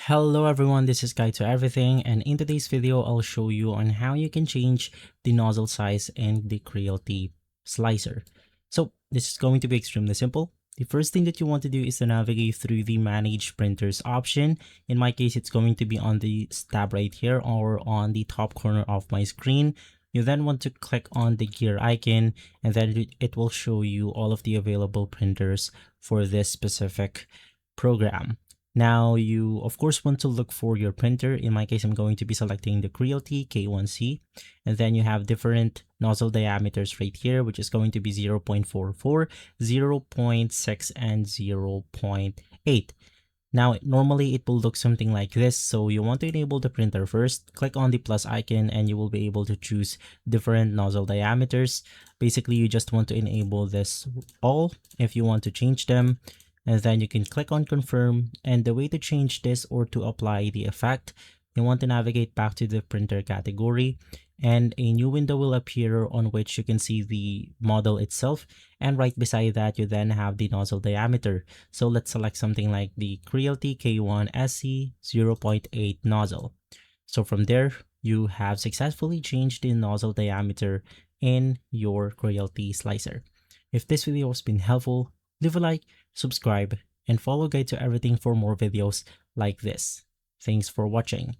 Hello everyone, this is Guide to Everything, and in today's video I'll show you on how you can change the nozzle size in the Creality Slicer. So this is going to be extremely simple. The first thing that you want to do is to navigate through the Manage Printers option. In my case, it's going to be on the tab right here or on the top corner of my screen. You then want to click on the gear icon, and then it will show you all of the available printers for this specific program. Now you of course want to look for your printer. In my case, I'm going to be selecting the Creality K1C, and then you have different nozzle diameters right here, which is going to be 0.44, 0.6, and 0.8. Now, normally it will look something like this. So you want to enable the printer first, click on the plus icon, and you will be able to choose different nozzle diameters. Basically, you just want to enable this all if you want to change them. And then you can click on confirm. And the way to change this or to apply the effect, you want to navigate back to the printer category, and a new window will appear on which you can see the model itself. And right beside that, you then have the nozzle diameter. So let's select something like the Creality K1 SC 0.8 nozzle. So from there, you have successfully changed the nozzle diameter in your Creality Slicer. If this video has been helpful, leave a like, subscribe, and follow Guide to Everything for more videos like this. Thanks for watching.